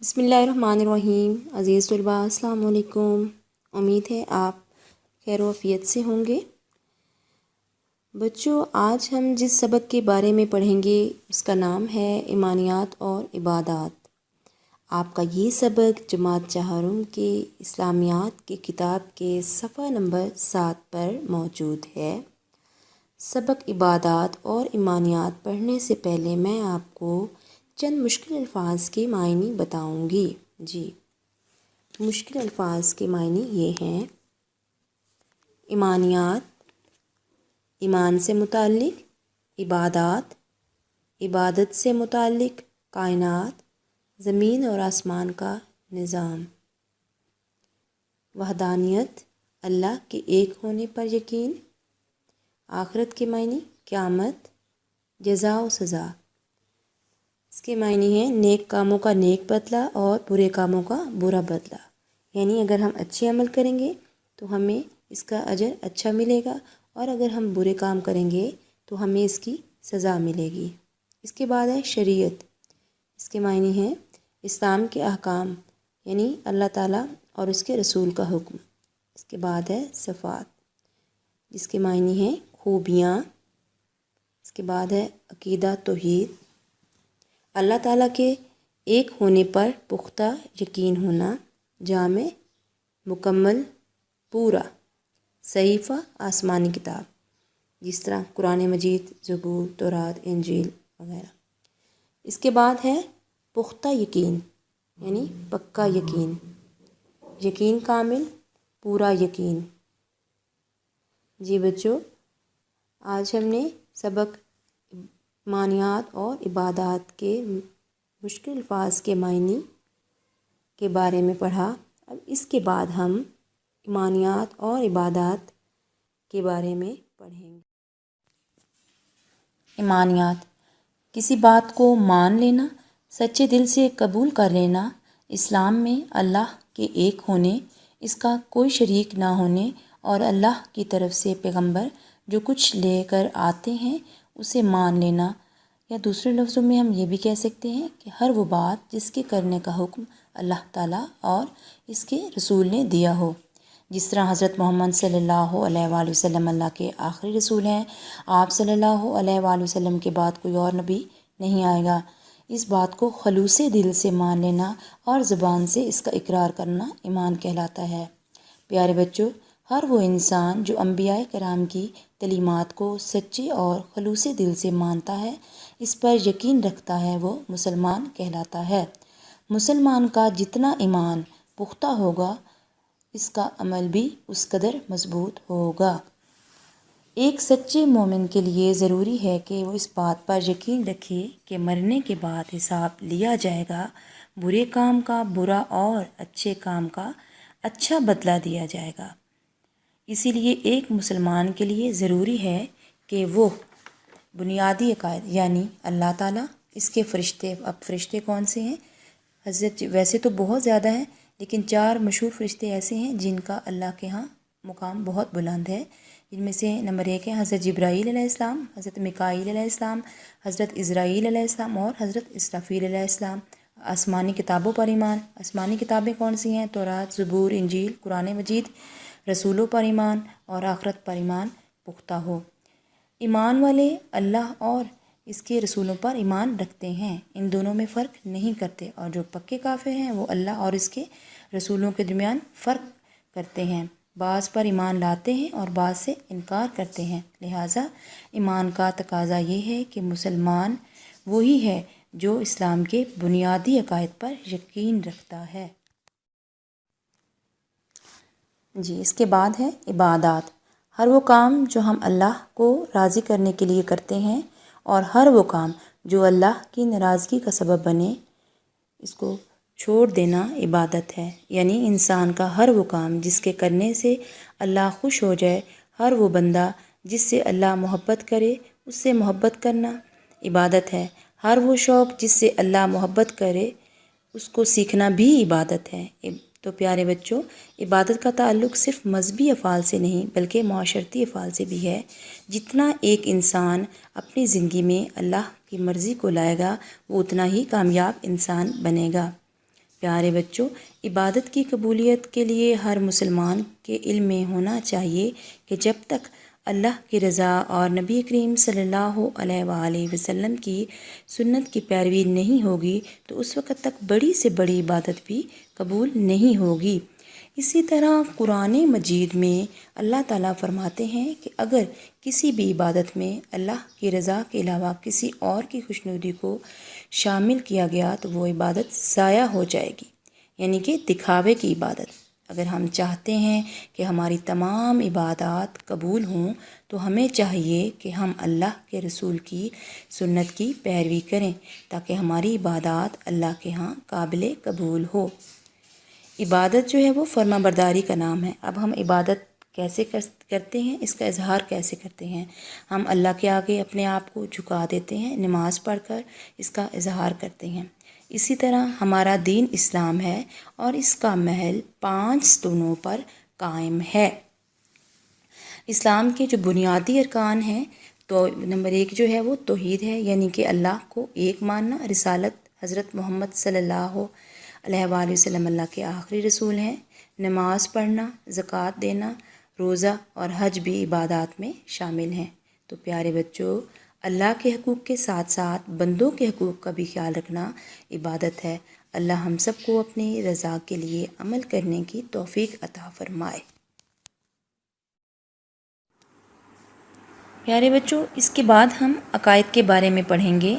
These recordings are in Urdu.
بسم اللہ الرحمن الرحیم۔ عزیز طلباء السلام علیکم۔ امید ہے آپ خیر و عافیت سے ہوں گے۔ بچوں، آج ہم جس سبق کے بارے میں پڑھیں گے اس کا نام ہے ایمانیات اور عبادات۔ آپ کا یہ سبق جماعت چہارم کے اسلامیات کی کتاب کے صفحہ نمبر 7 پر موجود ہے۔ سبق عبادات اور ایمانیات پڑھنے سے پہلے میں آپ کو چند مشکل الفاظ کے معنی بتاؤں گی۔ مشکل الفاظ کے معنی یہ ہیں: ایمانیات، ایمان سے متعلق، عبادات، عبادت سے متعلق، کائنات، زمین اور آسمان کا نظام، وحدانیت، اللہ کے ایک ہونے پر یقین، آخرت کے معنی، قیامت، جزا و سزا۔ اس کے معنی ہیں نیک کاموں کا نیک بدلہ اور برے کاموں کا برا بدلہ، یعنی اگر ہم اچھے عمل کریں گے تو ہمیں اس کا اجر اچھا ملے گا، اور اگر ہم برے کام کریں گے تو ہمیں اس کی سزا ملے گی۔ اس کے بعد ہے شریعت۔ اس کے معنی ہیں اسلام کے احکام، یعنی اللہ تعالیٰ اور اس کے رسول کا حکم۔ اس کے بعد ہے صفات، جس کے معنی ہیں خوبیاں۔ اس کے بعد ہے عقیدہ توحید، اللہ تعالیٰ کے ایک ہونے پر پختہ یقین ہونا، جامع، مکمل، پورا۔ صحیفہ، آسمانی کتاب، جس طرح قرآن مجید، زبور، تورات، انجیل وغیرہ۔ اس کے بعد ہے پختہ یقین، یعنی پکا یقین، یقین کامل، پورا یقین۔ بچوں، آج ہم نے سبق ایمانیات اور عبادات کے مشکل الفاظ کے معنی کے بارے میں پڑھا۔ اب اس کے بعد ہم ایمانیات اور عبادات کے بارے میں پڑھیں گے۔ ایمانیات، کسی بات کو مان لینا، سچے دل سے قبول کر لینا، اسلام میں اللہ کے ایک ہونے، اس کا کوئی شریک نہ ہونے، اور اللہ کی طرف سے پیغمبر جو کچھ لے کر آتے ہیں اسے مان لینا، یا دوسرے لفظوں میں ہم یہ بھی کہہ سکتے ہیں کہ ہر وہ بات جس کے کرنے کا حکم اللہ تعالیٰ اور اس کے رسول نے دیا ہو۔ جس طرح حضرت محمد صلی اللہ علیہ وآلہ وسلم اللہ کے آخری رسول ہیں، آپ صلی اللہ علیہ وآلہ وسلم کے بعد کوئی اور نبی نہیں آئے گا۔ اس بات کو خلوص دل سے مان لینا اور زبان سے اس کا اقرار کرنا ایمان کہلاتا ہے۔ پیارے بچوں، ہر وہ انسان جو انبیاء کرام کی تعلیمات کو سچے اور خلوص دل سے مانتا ہے، اس پر یقین رکھتا ہے، وہ مسلمان کہلاتا ہے۔ مسلمان کا جتنا ایمان پختہ ہوگا، اس کا عمل بھی اس قدر مضبوط ہوگا۔ ایک سچے مومن کے لیے ضروری ہے کہ وہ اس بات پر یقین رکھے کہ مرنے کے بعد حساب لیا جائے گا، برے کام کا برا اور اچھے کام کا اچھا بدلہ دیا جائے گا۔ اسی لیے ایک مسلمان کے لیے ضروری ہے کہ وہ بنیادی عقائد، یعنی اللہ تعالیٰ، اس کے فرشتے، اب فرشتے کون سے ہیں؟ ویسے تو بہت زیادہ ہیں، لیکن 4 مشہور فرشتے ایسے ہیں جن کا اللہ کے ہاں مقام بہت بلند ہے، جن میں سے نمبر 1 ہے حضرت جبرائیل علیہ السلام، حضرت میکائیل علیہ السلام، حضرت اسرائیل علیہ السلام اور حضرت اسرافیل علیہ السلام۔ آسمانی کتابوں پر ایمان، آسمانی کتابیں کون سی ہیں؟ تورات، زبور، انجیل، قرآن مجید۔ رسولوں پر ایمان اور آخرت پر ایمان پختہ ہو۔ ایمان والے اللہ اور اس کے رسولوں پر ایمان رکھتے ہیں، ان دونوں میں فرق نہیں کرتے، اور جو پکے کافر ہیں وہ اللہ اور اس کے رسولوں کے درمیان فرق کرتے ہیں، بعض پر ایمان لاتے ہیں اور بعض سے انکار کرتے ہیں۔ لہٰذا ایمان کا تقاضا یہ ہے کہ مسلمان وہی ہے جو اسلام کے بنیادی عقائد پر یقین رکھتا ہے۔ اس کے بعد ہے عبادات، ہر وہ کام جو ہم اللہ کو راضی کرنے کے لیے کرتے ہیں، اور ہر وہ کام جو اللہ کی ناراضگی کا سبب بنے، اس کو چھوڑ دینا عبادت ہے۔ یعنی انسان کا ہر وہ کام جس کے کرنے سے اللہ خوش ہو جائے، ہر وہ بندہ جس سے اللہ محبت کرے، اس سے محبت کرنا عبادت ہے۔ ہر وہ شوق جس سے اللہ محبت کرے، اس کو سیکھنا بھی عبادت ہے۔ تو پیارے بچوں، عبادت کا تعلق صرف مذہبی افعال سے نہیں بلکہ معاشرتی افعال سے بھی ہے۔ جتنا ایک انسان اپنی زندگی میں اللہ کی مرضی کو لائے گا، وہ اتنا ہی کامیاب انسان بنے گا۔ پیارے بچوں، عبادت کی قبولیت کے لیے ہر مسلمان کے علم میں ہونا چاہیے کہ جب تک اللہ کی رضا اور نبی کریم صلی اللہ علیہ وآلہ وسلم کی سنت کی پیروی نہیں ہوگی تو اس وقت تک بڑی سے بڑی عبادت بھی قبول نہیں ہوگی۔ اسی طرح قرآن مجید میں اللہ تعالیٰ فرماتے ہیں کہ اگر کسی بھی عبادت میں اللہ کی رضا کے علاوہ کسی اور کی خوشنودی کو شامل کیا گیا تو وہ عبادت ضائع ہو جائے گی، یعنی کہ دکھاوے کی عبادت۔ اگر ہم چاہتے ہیں کہ ہماری تمام عبادات قبول ہوں تو ہمیں چاہیے کہ ہم اللہ کے رسول کی سنت کی پیروی کریں تاکہ ہماری عبادات اللہ کے ہاں قابل قبول ہو۔ عبادت جو ہے وہ فرما برداری کا نام ہے۔ اب ہم عبادت کیسے کرتے ہیں، اس کا اظہار کیسے کرتے ہیں؟ ہم اللہ کے آگے اپنے آپ کو جھکا دیتے ہیں، نماز پڑھ کر اس کا اظہار کرتے ہیں۔ اسی طرح ہمارا دین اسلام ہے اور اس کا محل 5 ستونوں پر قائم ہے۔ اسلام کے جو بنیادی ارکان ہیں تو نمبر 1 جو ہے وہ توحید ہے، یعنی کہ اللہ کو ایک ماننا، رسالت حضرت محمد صلی اللہ علیہ وآلہ وسلم اللہ کے آخری رسول ہیں، نماز پڑھنا، زکوٰۃ دینا، روزہ اور حج بھی عبادات میں شامل ہیں۔ تو پیارے بچوں، اللہ کے حقوق کے ساتھ ساتھ بندوں کے حقوق کا بھی خیال رکھنا عبادت ہے۔ اللہ ہم سب کو اپنی رضا کے لیے عمل کرنے کی توفیق عطا فرمائے۔ پیارے بچوں، اس کے بعد ہم عقائد کے بارے میں پڑھیں گے۔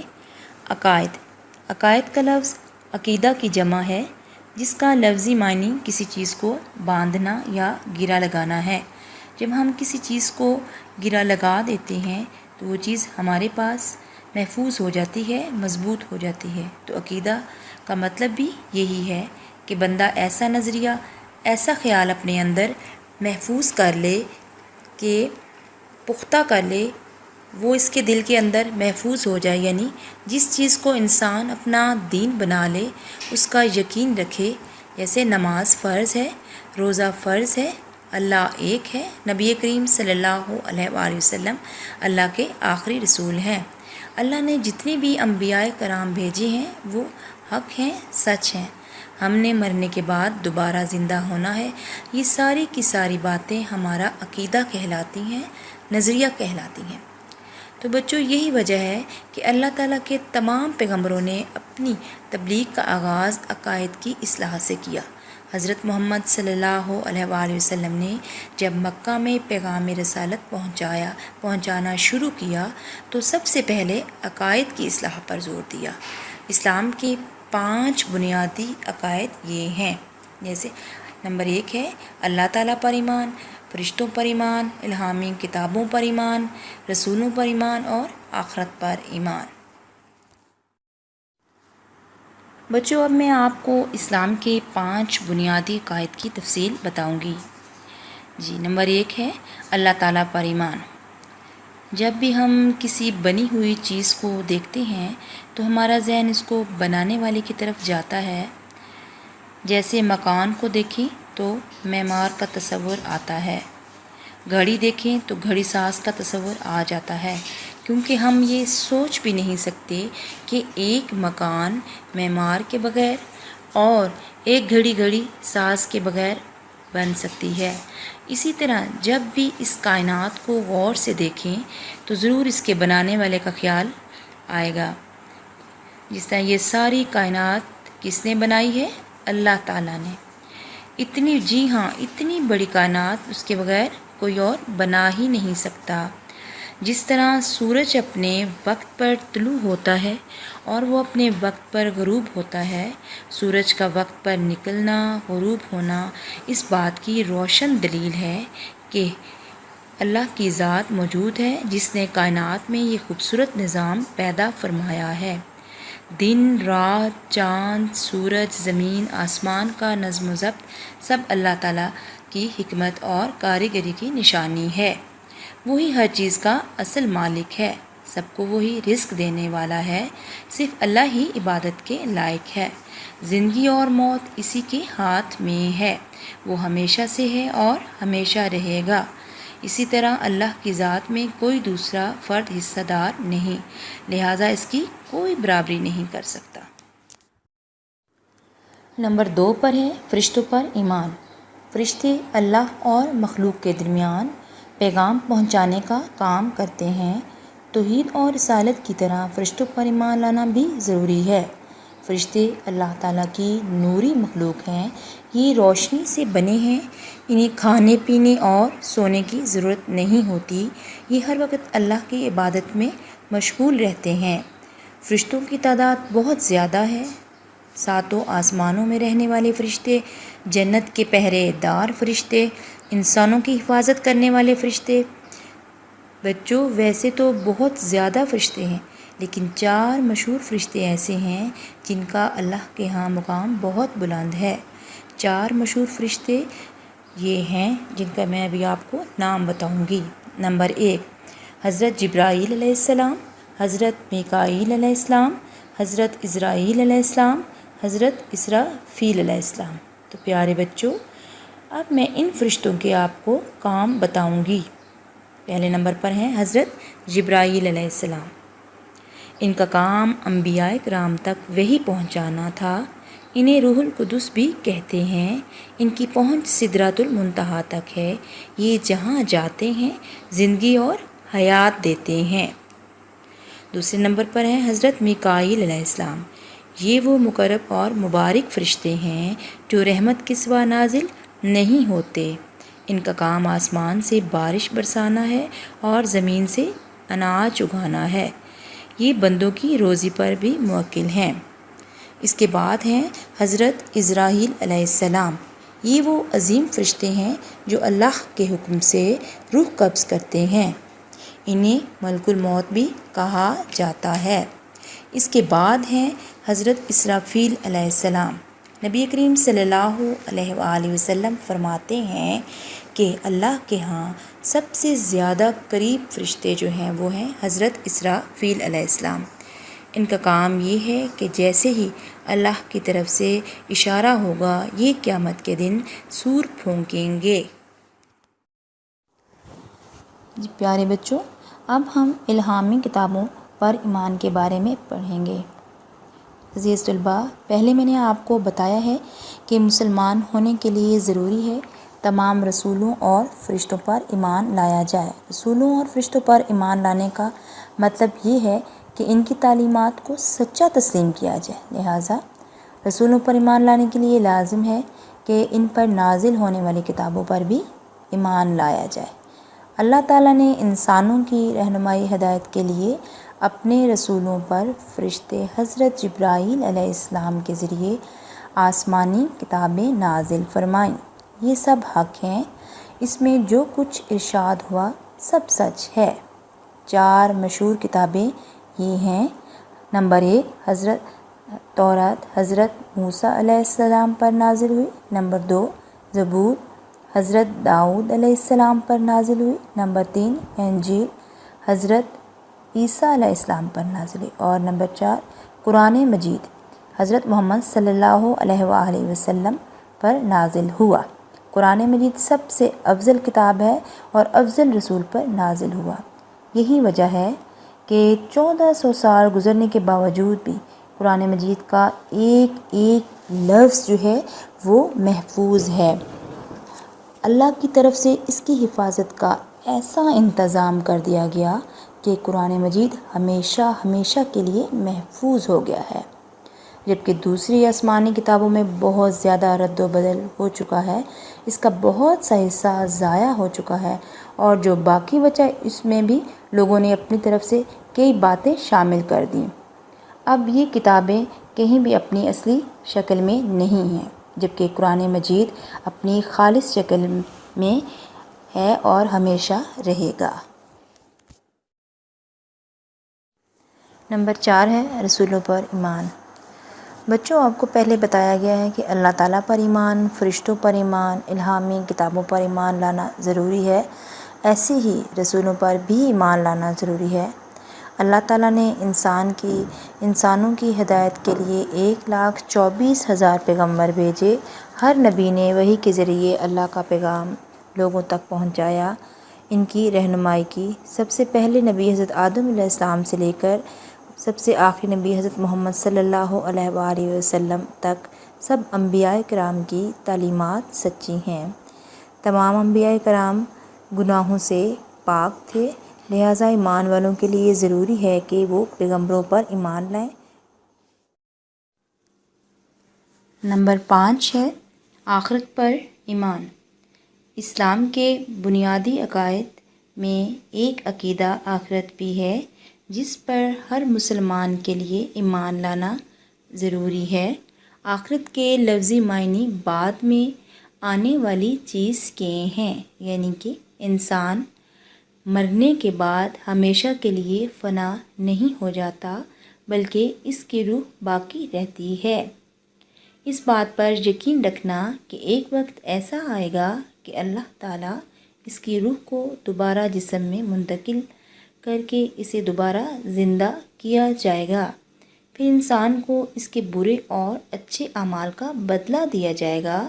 عقائد کا لفظ عقیدہ کی جمع ہے، جس کا لفظی معنی کسی چیز کو باندھنا یا گرہ لگانا ہے۔ جب ہم کسی چیز کو گرہ لگا دیتے ہیں تو وہ چیز ہمارے پاس محفوظ ہو جاتی ہے، مضبوط ہو جاتی ہے۔ تو عقیدہ کا مطلب بھی یہی ہے کہ بندہ ایسا نظریہ، ایسا خیال اپنے اندر محفوظ کر لے، کہ پختہ کر لے، وہ اس کے دل کے اندر محفوظ ہو جائے، یعنی جس چیز کو انسان اپنا دین بنا لے اس کا یقین رکھے۔ جیسے نماز فرض ہے، روزہ فرض ہے، اللہ ایک ہے، نبی کریم صلی اللہ علیہ وآلہ وسلم اللہ کے آخری رسول ہیں، اللہ نے جتنے بھی انبیاء کرام بھیجے ہیں وہ حق ہیں، سچ ہیں، ہم نے مرنے کے بعد دوبارہ زندہ ہونا ہے۔ یہ ساری کی ساری باتیں ہمارا عقیدہ کہلاتی ہیں، نظریہ کہلاتی ہیں۔ تو بچوں، یہی وجہ ہے کہ اللہ تعالیٰ کے تمام پیغمبروں نے اپنی تبلیغ کا آغاز عقائد کی اصلاح سے کیا۔ حضرت محمد صلی اللہ علیہ وآلہ وسلم نے جب مکہ میں پیغام رسالت پہنچانا شروع کیا تو سب سے پہلے عقائد کی اصلاح پر زور دیا۔ اسلام کے 5 بنیادی عقائد یہ ہیں، جیسے نمبر 1 ہے اللہ تعالیٰ پر ایمان، فرشتوں پر ایمان، الہامی کتابوں پر ایمان، رسولوں پر ایمان اور آخرت پر ایمان۔ بچوں، اب میں آپ کو اسلام کے 5 بنیادی عقائد کی تفصیل بتاؤں گی۔ نمبر 1 ہے اللہ تعالیٰ پر ایمان۔ جب بھی ہم کسی بنی ہوئی چیز کو دیکھتے ہیں تو ہمارا ذہن اس کو بنانے والے کی طرف جاتا ہے۔ جیسے مکان کو دیکھیں تو معمار کا تصور آتا ہے، گھڑی دیکھیں تو گھڑی ساز کا تصور آ جاتا ہے، کیونکہ ہم یہ سوچ بھی نہیں سکتے کہ ایک مکان معمار کے بغیر اور ایک گھڑی ساز کے بغیر بن سکتی ہے۔ اسی طرح جب بھی اس کائنات کو غور سے دیکھیں تو ضرور اس کے بنانے والے کا خیال آئے گا۔ جس طرح یہ ساری کائنات کس نے بنائی ہے؟ اللہ تعالیٰ نے۔ اتنی بڑی کائنات اس کے بغیر کوئی اور بنا ہی نہیں سکتا۔ جس طرح سورج اپنے وقت پر طلوع ہوتا ہے اور وہ اپنے وقت پر غروب ہوتا ہے، سورج کا وقت پر نکلنا، غروب ہونا اس بات کی روشن دلیل ہے کہ اللہ کی ذات موجود ہے جس نے کائنات میں یہ خوبصورت نظام پیدا فرمایا ہے۔ دن، رات، چاند، سورج، زمین، آسمان کا نظم و ضبط سب اللہ تعالیٰ کی حکمت اور کاریگری کی نشانی ہے۔ وہی ہر چیز کا اصل مالک ہے، سب کو وہی رزق دینے والا ہے، صرف اللہ ہی عبادت کے لائق ہے۔ زندگی اور موت اسی کے ہاتھ میں ہے، وہ ہمیشہ سے ہے اور ہمیشہ رہے گا۔ اسی طرح اللہ کی ذات میں کوئی دوسرا فرد حصہ دار نہیں، لہٰذا اس کی کوئی برابری نہیں کر سکتا۔ نمبر 2 پر ہے فرشتوں پر ایمان۔ فرشتے اللہ اور مخلوق کے درمیان پیغام پہنچانے کا کام کرتے ہیں۔ توحید اور رسالت کی طرح فرشتوں پر ایمان لانا بھی ضروری ہے۔ فرشتے اللہ تعالیٰ کی نوری مخلوق ہیں، یہ روشنی سے بنے ہیں، انہیں کھانے پینے اور سونے کی ضرورت نہیں ہوتی، یہ ہر وقت اللہ کی عبادت میں مشغول رہتے ہیں۔ فرشتوں کی تعداد بہت زیادہ ہے۔ ساتوں آسمانوں میں رہنے والے فرشتے، جنت کے پہرے دار فرشتے، انسانوں کی حفاظت کرنے والے فرشتے۔ بچوں، ویسے تو بہت زیادہ فرشتے ہیں، لیکن 4 مشہور فرشتے ایسے ہیں جن کا اللہ کے ہاں مقام بہت بلند ہے۔ 4 مشہور فرشتے یہ ہیں جن کا میں ابھی آپ کو نام بتاؤں گی۔ نمبر 1، حضرت جبرائیل علیہ السلام، حضرت میکائیل علیہ السلام، حضرت عزرائیل علیہ السلام، حضرت اسرافیل علیہ السلام۔ تو پیارے بچوں، اب میں ان فرشتوں کے آپ کو کام بتاؤں گی۔ پہلے نمبر پر ہیں حضرت جبرائیل علیہ السلام۔ ان کا کام انبیاء کرام تک وحی پہنچانا تھا۔ انہیں روح القدس بھی کہتے ہیں۔ ان کی پہنچ سدرۃ المنتہا تک ہے۔ یہ جہاں جاتے ہیں زندگی اور حیات دیتے ہیں۔ دوسرے نمبر پر ہیں حضرت میکائیل علیہ السلام۔ یہ وہ مقرب اور مبارک فرشتے ہیں جو رحمت کے سوا نازل نہیں ہوتے۔ ان کا کام آسمان سے بارش برسانا ہے اور زمین سے اناج اگانا ہے۔ یہ بندوں کی روزی پر بھی موکل ہیں۔ اس کے بعد ہیں حضرت عزرائیل علیہ السلام۔ یہ وہ عظیم فرشتے ہیں جو اللہ کے حکم سے روح قبض کرتے ہیں۔ انہیں ملک الموت بھی کہا جاتا ہے۔ اس کے بعد ہیں حضرت اسرافیل علیہ السلام۔ نبی کریم صلی اللہ علیہ وآلہ وسلم فرماتے ہیں کہ اللہ کے ہاں سب سے زیادہ قریب فرشتے جو ہیں وہ ہیں حضرت اسرافیل علیہ السلام۔ ان کا کام یہ ہے کہ جیسے ہی اللہ کی طرف سے اشارہ ہوگا یہ قیامت کے دن سور پھونکیں گے۔ جی پیارے بچوں، اب ہم الہامی کتابوں پر ایمان کے بارے میں پڑھیں گے۔ عزیز طلباء، پہلے میں نے آپ کو بتایا ہے کہ مسلمان ہونے کے لیے ضروری ہے تمام رسولوں اور فرشتوں پر ایمان لایا جائے۔ رسولوں اور فرشتوں پر ایمان لانے کا مطلب یہ ہے کہ ان کی تعلیمات کو سچا تسلیم کیا جائے۔ لہٰذا رسولوں پر ایمان لانے کے لیے لازم ہے کہ ان پر نازل ہونے والی کتابوں پر بھی ایمان لایا جائے۔ اللہ تعالیٰ نے انسانوں کی رہنمائی ہدایت کے لیے اپنے رسولوں پر فرشتے حضرت جبرائیل علیہ السلام کے ذریعے آسمانی کتابیں نازل فرمائیں۔ یہ سب حق ہیں، اس میں جو کچھ ارشاد ہوا سب سچ ہے۔ 4 مشہور کتابیں یہ ہیں۔ نمبر 1، حضرت تورات حضرت موسیٰ علیہ السلام پر نازل ہوئی۔ نمبر 2، زبور حضرت داؤد علیہ السلام پر نازل ہوئی۔ نمبر 3، انجیل حضرت عیسیٰ علیہ السلام پر نازل ہوئی۔ اور نمبر 4، قرآن مجید حضرت محمد صلی اللہ علیہ وآلہ وسلم پر نازل ہوا۔ قرآن مجید سب سے افضل کتاب ہے اور افضل رسول پر نازل ہوا۔ یہی وجہ ہے کہ 1400 سال گزرنے کے باوجود بھی قرآن مجید کا ایک ایک لفظ جو ہے وہ محفوظ ہے۔ اللہ کی طرف سے اس کی حفاظت کا ایسا انتظام کر دیا گیا کہ قرآن مجید ہمیشہ ہمیشہ کے لیے محفوظ ہو گیا ہے، جبکہ دوسری آسمانی کتابوں میں بہت زیادہ رد و بدل ہو چکا ہے۔ اس کا بہت سا حصہ ضائع ہو چکا ہے اور جو باقی بچا اس میں بھی لوگوں نے اپنی طرف سے کئی باتیں شامل کر دیں۔ اب یہ کتابیں کہیں بھی اپنی اصلی شکل میں نہیں ہیں، جبکہ قرآن مجید اپنی خالص شکل میں ہے اور ہمیشہ رہے گا۔ نمبر 4 ہے رسولوں پر ایمان۔ بچوں، آپ کو پہلے بتایا گیا ہے کہ اللہ تعالیٰ پر ایمان، فرشتوں پر ایمان، الہامی کتابوں پر ایمان لانا ضروری ہے۔ ایسے ہی رسولوں پر بھی ایمان لانا ضروری ہے۔ اللہ تعالیٰ نے انسانوں کی ہدایت کے لیے 1,24,000 پیغمبر بھیجے۔ ہر نبی نے وحی کے ذریعے اللہ کا پیغام لوگوں تک پہنچایا، ان کی رہنمائی کی۔ سب سے پہلے نبی حضرت آدم علیہ السلام سے لے کر سب سے آخری نبی حضرت محمد صلی اللہ علیہ وآلہ وسلم تک سب انبیاء کرام کی تعلیمات سچی ہیں۔ تمام انبیاء کرام گناہوں سے پاک تھے، لہٰذا ایمان والوں کے لیے ضروری ہے کہ وہ پیغمبروں پر ایمان لائیں۔ نمبر 5 ہے آخرت پر ایمان۔ اسلام کے بنیادی عقائد میں ایک عقیدہ آخرت بھی ہے جس پر ہر مسلمان کے لیے ایمان لانا ضروری ہے۔ آخرت کے لفظی معنی بعد میں آنے والی چیز کے ہیں، یعنی کہ انسان مرنے کے بعد ہمیشہ کے لیے فنا نہیں ہو جاتا بلکہ اس کی روح باقی رہتی ہے۔ اس بات پر یقین رکھنا کہ ایک وقت ایسا آئے گا کہ اللہ تعالیٰ اس کی روح کو دوبارہ جسم میں منتقل کر کے اسے دوبارہ زندہ کیا جائے گا، پھر انسان کو اس کے برے اور اچھے اعمال کا بدلہ دیا جائے گا۔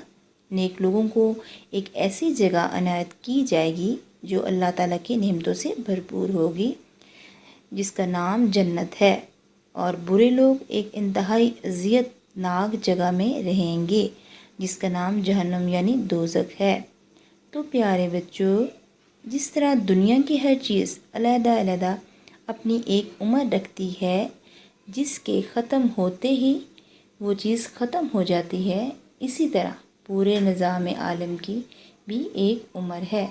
نیک لوگوں کو ایک ایسی جگہ عنایت کی جائے گی جو اللہ تعالیٰ کی نعمتوں سے بھرپور ہوگی، جس کا نام جنت ہے، اور برے لوگ ایک انتہائی اذیت ناک جگہ میں رہیں گے جس کا نام جہنم یعنی دوزخ ہے۔ تو پیارے بچوں، جس طرح دنیا کی ہر چیز علیحدہ علیحدہ اپنی ایک عمر رکھتی ہے، جس کے ختم ہوتے ہی وہ چیز ختم ہو جاتی ہے، اسی طرح پورے نظام عالم کی بھی ایک عمر ہے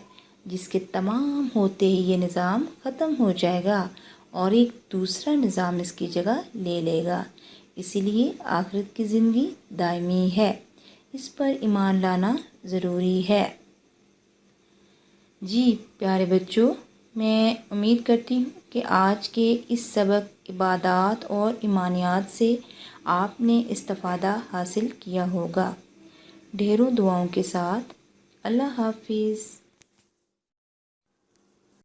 جس کے تمام ہوتے ہی یہ نظام ختم ہو جائے گا اور ایک دوسرا نظام اس کی جگہ لے لے گا۔ اسی لیے آخرت کی زندگی دائمی ہے، اس پر ایمان لانا ضروری ہے۔ جی پیارے بچوں، میں امید کرتی ہوں کہ آج کے اس سبق عبادات اور ایمانیات سے آپ نے استفادہ حاصل کیا ہوگا۔ ڈھیروں دعاؤں کے ساتھ اللہ حافظ۔